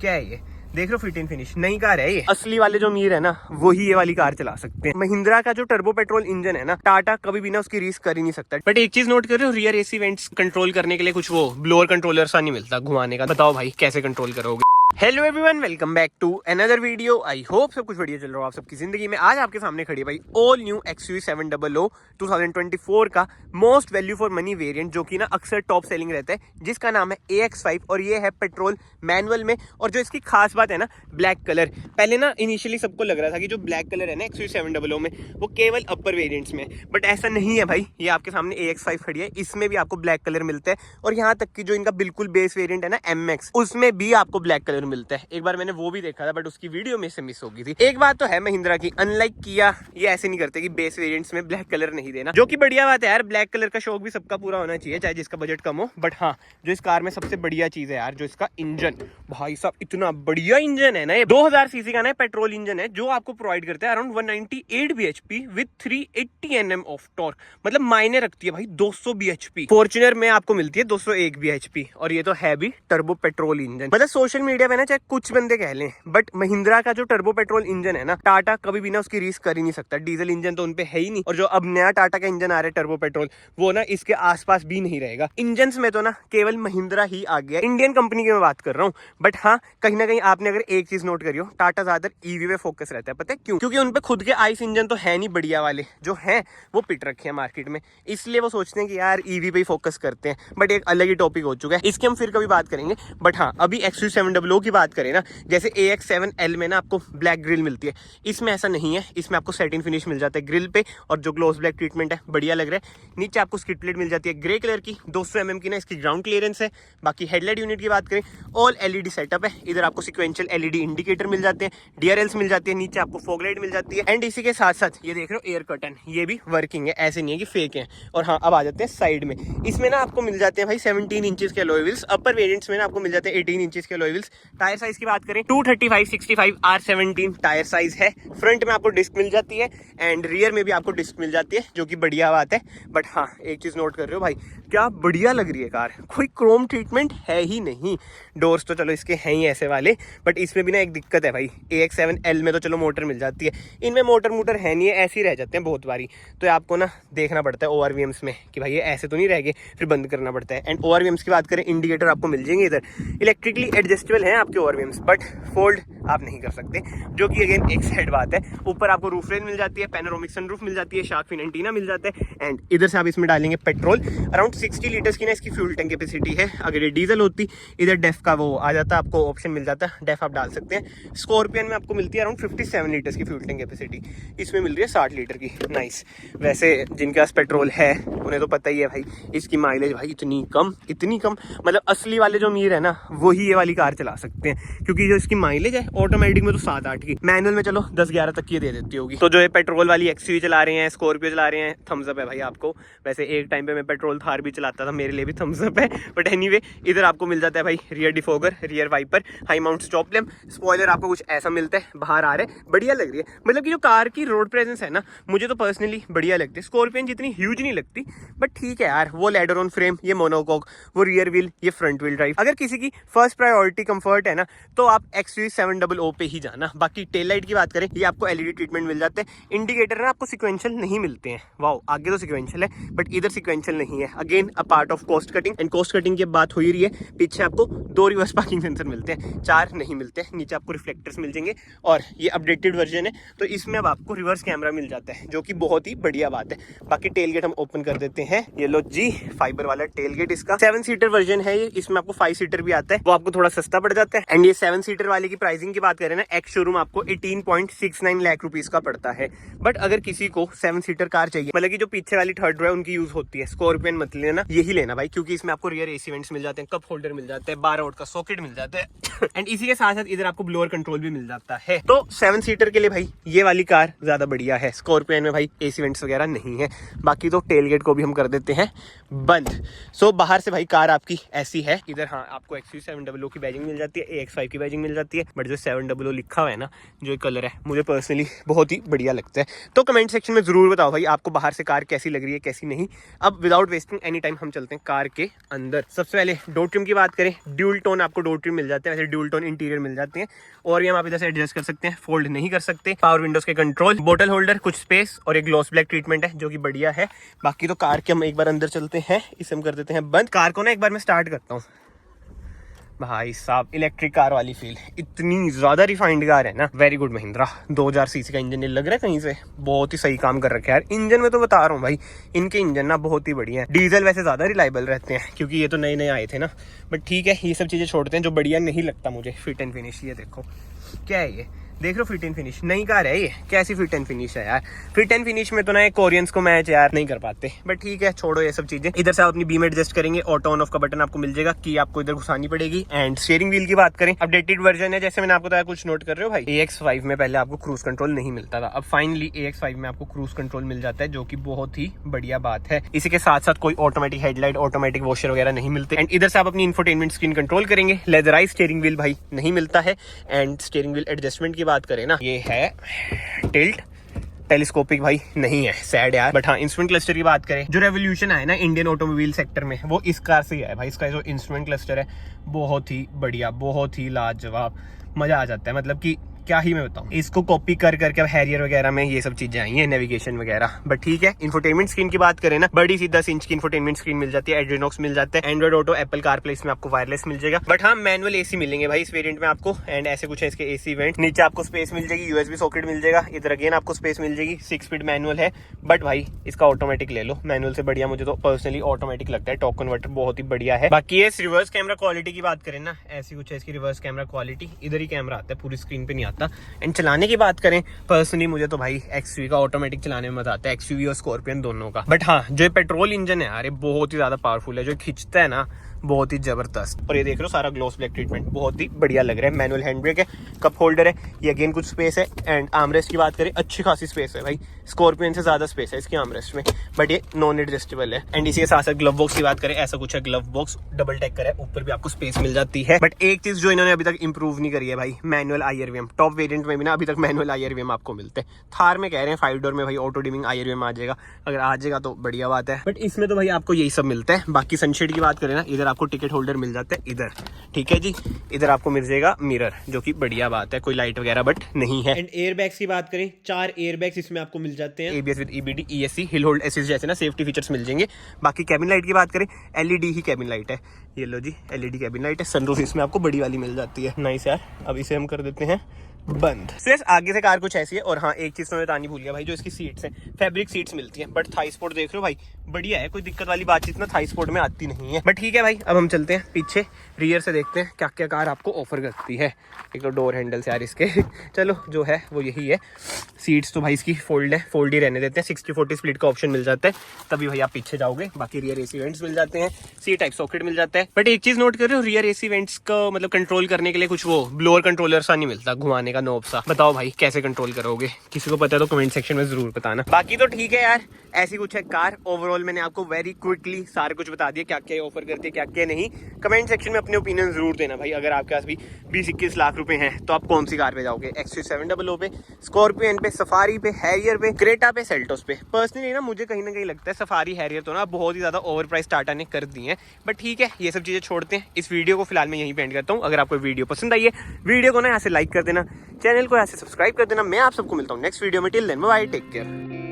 क्या है ये? देख लो फिट एंड फिनिश, नई कार है ये। असली वाले जो अमीर है ना वही ये वाली कार चला सकते हैं। महिंद्रा का जो टर्बो पेट्रोल इंजन है ना, टाटा कभी भी ना उसकी रीस कर ही नहीं सकता। बट एक चीज नोट कर रहे हो, रियर एसी वेंट्स कंट्रोल करने के लिए कुछ वो ब्लोअर कंट्रोलर सा नहीं मिलता घुमाने का। बताओ भाई कैसे कंट्रोल करोगे। Hello everyone, welcome back to another video. I hope सब कुछ बढ़िया चल रहा हो आप सबकी जिंदगी में। आज आपके सामने खड़ी है भाई ऑल न्यू XUV 700 2024 का most value for money variant, जो कि ना अक्सर टॉप सेलिंग रहता है, जिसका नाम है AX5 और ये है पेट्रोल मैनुअल में। और जो इसकी खास बात है ना, ब्लैक कलर। पहले ना इनिशियली सबको लग रहा था कि जो ब्लैक कलर है ना XUV 700 में वो केवल अपर वेरिएंट्स में, बट ऐसा नहीं है भाई। ये आपके सामने AX5 खड़ी है, इसमें भी आपको ब्लैक कलर मिलता है। और यहाँ तक कि जो इनका बिल्कुल बेस वेरिएंट है ना MX, उसमें भी आपको ब्लैक कलर मिलता है। एक बार मैंने वो भी देखा था बट उसकी वीडियो में से मिस हो गई थी। एक बात तो है महिंद्रा की, अनलाइक किया ये ऐसे नहीं करते कि बेस वेरिएंट्स में ब्लैक कलर नहीं देना, जो कि बढ़िया बात है यार। ब्लैक कलर का शौक भी सबका पूरा होना चाहिए, चाहे जिसका बजट कम हो। बट हाँ, जो इस कार में सबसे बढ़िया चीज है यार, जो इसका इंजन, भाई साहब इतना बढ़िया इंजन है ना। ये 2000 सीसी का ना पेट्रोल इंजन है, जो आपको प्रोवाइड करता है around 198 bhp with 380 Nm of torque. मतलब मायने रखती है भाई 200 bhp। फॉर्च्यूनर में आपको मिलती है 201 bhp, और ये तो है भी टर्बो पेट्रोल इंजन। मतलब सोशल मीडिया पे ना चाहे कुछ बंदे कह लें, बट महिंद्रा का जो टर्बो पेट्रोल इंजन है ना, टाटा कभी भी ना उसकी रीस कर ही नहीं सकता। डीजल इंजन तो उनपे है ही नहीं, और जो अब नया टाटा का इंजन आ रहा है टर्बो पेट्रोल, वो ना इसके आसपास भी नहीं रहेगा। इंजन में तो ना केवल महिंद्रा ही आ गया। इंडियन कंपनी की मैं बात कर रहा हूँ, बट हाँ कहीं ना कहीं आपने अगर एक चीज नोट करी हो, टाटा ज्यादातर ईवी पे फोकस रहता है। पता है क्यों? क्योंकि उनपे खुद के आइस इंजन तो है नहीं बढ़िया वाले, जो है वो पिट रखे हैं मार्केट में, इसलिए वो सोचते हैं कि यार ईवी पे ही फोकस करते हैं। बट एक अलग ही टॉपिक हो चुका है, इसकी हम फिर कभी बात करेंगे। बट हाँ, अभी XUV 700 की बात करें ना, जैसे AX7L में ना आपको ब्लैक ग्रिल मिलती है, इसमें ऐसा नहीं है। इसमें आपको सेटिन फिनिश मिल जाता है ग्रिल पे, और जो ग्लोस ब्लैक ट्रीटमेंट है बढ़िया लग रहा है। नीचे आपको स्किड प्लेट मिल जाती है ग्रे कलर की, 200 mm की ना इसकी ग्राउंड क्लियरेंस है। बाकी हेडलाइट यूनिट की बात करें, ऑल LED सेटअप है। इधर आपको सिक्वेंशियल LED इंडिकेटर मिल जाते हैं, DRLs मिल जाती है, नीचे आपको फॉग लाइट मिल जाती है। एंड इसी के साथ साथ ये देख रहे हो एयर कर्टन, ये भी वर्किंग है, ऐसे नहीं है कि फेक है। और हाँ, अब आ जाते हैं साइड में। इसमें ना आपको मिल जाते हैं भाई 17 इंचेस के अलॉय व्हील्स। अपर वेरिएंट्स में ना आपको मिल जाते हैं 18 इंचेस के अलॉय व्हील्स। टायर साइज की बात करें 235/65 R17 टायर साइज है। फ्रंट में आपको डिस्क मिल जाती है, एंड रियर में भी आपको डिस्क मिल जाती है, जो कि बढ़िया बात है। बट हाँ, एक चीज नोट कर रहे हो भाई, क्या बढ़िया लग रही है कार। कोई क्रोम ट्रीटमेंट है ही नहीं। डोर्स तो चलो इसके हैं ही ऐसे वाले, बट इसमें भी ना एक दिक्कत है भाई। AX7L में तो चलो मोटर मिल जाती है, इनमें मोटर है नहीं है, ऐसे ही रह जाते हैं बहुत बारी। तो आपको ना देखना पड़ता है ORVMs में कि भाई ये ऐसे तो नहीं रह गए, फिर बंद करना पड़ता है। एंड ORVMs की बात करें, इंडिकेटर आपको मिल जाएंगे इधर, इलेक्ट्रिकली एडजस्टेबल है आपके ORVMs, बट फोल्ड आप नहीं कर सकते, जो कि अगेन एक साइड बात है। ऊपर आपको रूफ रेन मिल जाती है, पैनोरामिक सनरूफ मिल जाती है, शार्क फिन एंटीना मिल जाता है। एंड इधर से आप इसमें डालेंगे पेट्रोल। अराउंड 60 लीटर्स की ना इसकी फ्यूल टैंक कैपेसिटी है। अगर ये डीजल होती, इधर डेफ का वो आ जाता, आपको ऑप्शन मिल जाता है, डेफ आप डाल सकते हैं। स्कॉर्पियन में आपको मिलती है अराउंड 57 लीटर्स की फ्यूल टैंक कैपेसिटी, इसमें मिल रही है 60 लीटर की। नाइस। वैसे जिनके पास पेट्रोल है उन्हें तो पता ही है भाई, इसकी माइलेज भाई इतनी कम, मतलब असली वाले जो अमीर है ना वही ये वाली कार चला सकते हैं, क्योंकि जो इसकी माइलेज है ऑटोमेटिक में तो 7-8 की, मैनुअल में चलो 10-11 तक की दे देती होगी। तो जो ये पेट्रोल वाली XUV चला रहे हैं, स्कॉर्पियो चला रहे हैं, थम्स अप है भाई आपको। वैसे एक टाइम पे मैं पेट्रोल थार भी चलाता था, मेरे लिए भी थम्स अप है। बट एनीवे, इधर आपको मिल जाता है भाई rear defogger, rear wiper, high mount stop lamp, spoiler आपको कुछ ऐसा मिलता है, बाहर आ रहा है, बढ़िया लग रही है। मतलब कि जो कार की रोड प्रेजेंस है ना, मुझे तो पर्सनली बढ़िया लगती है। स्कॉर्पियन जितनी ह्यूज नहीं लगती, बट ठीक है यार, वो लैडर ऑन फ्रेम, ये मोनोकॉक, वो रियर व्हील, ये फ्रंट व्हील ड्राइव। अगर किसी की फर्स्ट प्रायोरिटी कंफर्ट है ना, तो आप XUV 700 पे ही जाना। बाकी टेल लाइट की बात करें, ये आपको LED ट्रीटमेंट मिल जाते हैं। इंडिकेटर ना आपको सिक्वेंशियल नहीं मिलते हैं, वाओ, आगे तो सिक्वेंशियल है बट इधर सिक्वेंशियल नहीं है। Again a part of cost cutting. And cost cutting की बात हो ही रही है, पीछे आपको 2 रिवर्स पार्किंग सेंसर मिलते हैं, 4 नहीं मिलते। नीचे आपको रिफ्लेक्टर्स मिल जाएंगे, और ये अपडेटेड वर्जन है तो इसमें अब आपको रिवर्स कैमरा मिल जाता है, जो कि बहुत ही बढ़िया बात है। बाकी टेल गेट हम ओपन कर देते हैं, ये लो जी, फाइबर वाला टेल गेट। इसका 7 सीटर वर्जन है ये, इसमें आपको 5 सीटर भी आता है, वो आपको थोड़ा सस्ता पड़ जाता है। एंड ये 7 सीटर वाले की प्राइसिंग की बात करें ना, एक्स शोरूम आपको 18.69 लाख रुपीस का पड़ता है। बट अगर किसी को 7 सीटर कार चाहिए, मतलब कि जो पीछे वाली थर्ड रो है उनकी यूज होती है, स्कॉर्पियन मत लेना, यही लेना भाई, क्योंकि इसमें आपको रियर AC वेंट्स मिल जाते हैं, कप होल्डर मिल जाते हैं, 12 वोल्ट का सॉकेट मिल जाता है। एंड इसी के साथ साथ इधर आपको ब्लोअर कंट्रोल भी मिल जाता है। तो 7 सीटर के लिए भाई ये वाली कार ज्यादा बढ़िया है। स्कॉर्पियन में भाई AC वेंट्स वगैरह नहीं है। बाकी तो टेल गेट को भी हम कर देते हैं बंद। सो बाहर से भाई कार आपकी ऐसी है। इधर हाँ, आपको XUV 700 की बैजिंग मिल जाती है, AX5 की बैजिंग मिल जाती है, बट जो XC700 लिखा हुआ है ना, जो कलर है, मुझे पर्सनली बहुत ही बढ़िया लगता है। तो कमेंट सेक्शन में जरूर बताओ भाई आपको बाहर से कार कैसी लग रही है, कैसी नहीं। अब विदाउट वेस्टिंग एनी टाइम हम चलते हैं कार के अंदर। सबसे पहले डोर ट्रिम की बात करें, ड्यूल टोन आपको डोर ट्रिम मिल जाते हैं, वैसे ड्यूल टोन इंटीरियर मिल जाते हैं। और ये हम आप इधर से एडजस्ट कर सकते हैं, फोल्ड नहीं कर सकते। पावर विंडोज के कंट्रोल, बोतल होल्डर, कुछ स्पेस और एक ग्लॉस ब्लैक ट्रीटमेंट है जो कि बढ़िया है। बाकी तो कार के हम एक बार अंदर चलते हैं, इसे हम कर देते हैं बंद। कार को ना एक बार मैं स्टार्ट करता हूँ। भाई साहब इलेक्ट्रिक कार वाली फील, इतनी ज्यादा रिफाइंड कार है ना। Very good Mahindra. 2000 सीसी का इंजन लग रहा है कहीं से, बहुत ही सही काम कर रखा है यार। इंजन में तो बता रहा हूँ भाई, इनके इंजन ना बहुत ही बढ़िया है। डीजल वैसे ज्यादा रिलायबल रहते हैं क्योंकि ये तो नए नए आए थे ना, बट ठीक है ये सब चीजें छोड़ते हैं। जो बढ़िया नहीं लगता मुझे, फिट एंड फिनिश। ये देखो क्या है, ये देख लो, फिट एंड फिनिश। नई कार है ये, कैसी फिट एंड फिनिश है यार। फिट एंड फिनिश में तो ना कोरियंस को मैच यार नहीं कर पाते, बट ठीक है छोड़ो ये सब चीजें। इधर से आप अपनी बीम एडजस्ट करेंगे, ऑटो ऑन ऑफ का बटन आपको मिल जाएगा, की आपको इधर घुसानी पड़ेगी। एंड स्टीयरिंग व्हील की बात करें, अपडेटेड वर्जन है, जैसे मैंने आपको बताया। कुछ नोट कर रहे हो भाई, AX5 में पहले आपको क्रूज कंट्रोल नहीं मिलता था, अब फाइनली AX5 में आपको क्रूज कंट्रोल मिल जाता है, जो कि बहुत ही बढ़िया बात है। इसी के साथ साथ कोई ऑटोमेटिक हेडलाइट, ऑटोमेटिक वॉशर वगैरह नहीं मिलते। एंड इधर से आप अपनी इंफोटेनमेंट स्क्रीन कंट्रोल करेंगे। लेदराइज स्टीयरिंग व्हील भाई नहीं मिलता है। एंड स्टीयरिंग व्हील एडजस्टमेंट की बात करें ना, ये है टिल्ट, टेलीस्कोपिक भाई नहीं है, सैड यार। बट हाँ, इंस्ट्रूमेंट क्लस्टर की बात करें, जो रेवोल्यूशन आया ना इंडियन ऑटोमोबाइल सेक्टर में, वो इस कार से ही है भाई। इसका जो इंस्ट्रूमेंट क्लस्टर है बहुत ही बढ़िया, बहुत ही लाजवाब, मजा आ जाता है। मतलब कि क्या ही मैं बताऊं, इसको कॉपी कर करके अब हैरियर वगैरह में ये सब चीजें आई हैं, नेविगेशन वगैरह। बट ठीक है, इंफोटेनमेंट स्क्रीन की बात करें ना, बड़ी सी 10 इंच की इंफोटेनमेंट स्क्रीन मिल जाती है, एड्रीनॉक्स मिल जाता है, एंड्रॉइड ऑटो, एप्पल कारप्ले, इसमें आपको वायरलेस मिल जाएगा। बट हाँ, मैनुअल एसी मिलेंगे भाई इस वेरिएंट में आपको। एंड ऐसे कुछ है इसके एसी वेंट। नीचे आपको स्पेस मिल जाएगी, USB सॉकेट मिल जाएगा। इधर अगेन आपको स्पेस मिल जाएगी। 6 स्पीड मैनुअल है, बट भाई इसका ऑटोमेटिक ले लो, मैनुअल से बढ़िया मुझे तो पर्सनली ऑटोमेटिक लगता है। टॉर्क कन्वर्टर बहुत ही बढ़िया है। बाकी ये रिवर्स कैमरा क्वालिटी की बात करें ना, ऐसी कुछ है इसकी रिवर्स कैमरा क्वालिटी। इधर ही कैमरा आता है, पूरी स्क्रीन पे नहीं आता। एंड चलाने की बात करें, पर्सनली मुझे तो भाई XUV का ऑटोमेटिक चलाने में मजा आता है, XUV और स्कॉर्पियन दोनों का। बट हाँ, जो पेट्रोल इंजन है यार, ये बहुत ही ज्यादा पावरफुल है, जो खींचता है ना बहुत ही जबरदस्त। और ये देख लो सारा ग्लॉस ब्लैक ट्रीटमेंट, बहुत ही बढ़िया लग रहा है। मैनुअल हैंड ब्रेक है, कप होल्डर है, ये अगेन कुछ स्पेस है। एंड आर्मरेस्ट की बात करें, अच्छी खासी स्पेस है भाई, स्कॉर्पियन से ज्यादा स्पेस है इसकी आर्मरेस्ट में, बट ये नॉन एडजस्टेबल है। एंड इसी के साथ साथ ग्लव बॉक्स की बात करें, ऐसा कुछ है, ग्लव बॉक्स डबल टेकर है, ऊपर भी आपको स्पेस मिल जाती है। बट एक चीज जो इन्होंने अभी तक इंप्रूव नहीं करी है भाई, मैनुअल IRVM। टॉप वेरिएंट में भी ना अभी तक मैनुअल IRVM आपको मिलते हैं। थार में कह रहे हैं 5 डोर में भाई ऑटो डिमिंग IRVM आ जाएगा, अगर आ जाएगा तो बढ़िया बात है। बट इसमें तो भाई आपको यही सब मिलता है। बाकी सनशेड की बात करें ना, इधर आपको टिकट होल्डर मिल जाता है इधर, ठीक है जी। इधर आपको मिल जाएगा मिरर, जो कि बढ़िया बात है, कोई लाइट वगैरह बट नहीं है। एंड एयरबैग्स की बात करें, 4 एयरबैग्स इसमें आपको मिल जाते हैं, ABS with EBD, ESC, hill hold assist जैसे ना सेफ्टी फीचर्स मिल जाएंगे। बाकी कैबिन लाइट की बात करें, LED ही कैबिन लाइट है, ये लो जी, LED कैबिन लाइट है। सनरूफ इसमें आपको बड़ी वाली मिल जाती है, नाइस यार। अब इसे हम कर देते हैं बंद। सिर्फ आगे से कार कुछ ऐसी है। और हाँ, एक चीज तो मैं बतानी भूल गया भाई, जो इसकी सीट्स हैं, फैब्रिक सीट्स मिलती हैं, बट थाई स्पोर्ट देख रहे हो भाई, बढ़िया है, कोई दिक्कत वाली बातचीत ना थाई स्पोर्ट में आती नहीं है। बट ठीक है भाई, अब हम चलते हैं पीछे, रियर से देखते हैं क्या क्या कार आपको ऑफर करती है। एक तो डोर हैंडल्स यार इसके चलो जो है वो यही है। सीट्स तो भाई इसकी फोल्ड है, फोल्ड ही रहने देते हैं। 60-40 स्प्लिट का ऑप्शन मिल जाता है, तभी भाई आप पीछे जाओगे। बाकी रियर AC वेंट्स मिल जाते हैं, C टाइप सॉकेट मिल जाता है। बट एक चीज नोट कर रहे हो, रियर AC वेंट्स को मतलब कंट्रोल करने के लिए कुछ वो ब्लोअर कंट्रोलर सा नहीं मिलता, घुमाने का नॉब सा। बताओ भाई कैसे कंट्रोल करोगे, किसी को पता है तो कमेंट सेक्शन में जरूर बताना। बाकी तो ठीक है यार, ऐसी कुछ है कार। ओवरऑल मैंने आपको वेरी क्विकली सारे कुछ बता दिया, क्या क्या ऑफर करती है, क्या क्या नहीं। कमेंट सेक्शन में अपने ओपिनियन जरूर देना भाई। अगर आपके पास भी 20-21 लाख रुपए हैं तो आप कौन सी कार पे जाओगे, XC700 पे, स्कॉर्पियन पे, सफारी पे, हैरियर पे, क्रेटा पे, सेल्टोस पे। पर्सनली ना मुझे कहीं ना कहीं लगता है सफारी, हैरियर तो ना बहुत ही ज्यादा ओवर प्राइस टाटा ने कर दी है। बट ठीक है, ये सब चीजें छोड़ते हैं। इस वीडियो को फिलहाल मैं यहीं पे एंड करता हूँ। अगर आपको वीडियो पसंद आई है, वीडियो को ना यहाँ से लाइक कर देना, चैनल को यहाँ से सब्सक्राइब कर देना। मैं आप सबको मिलता हूँ नेक्स्ट वीडियो में। Till then bye, take care.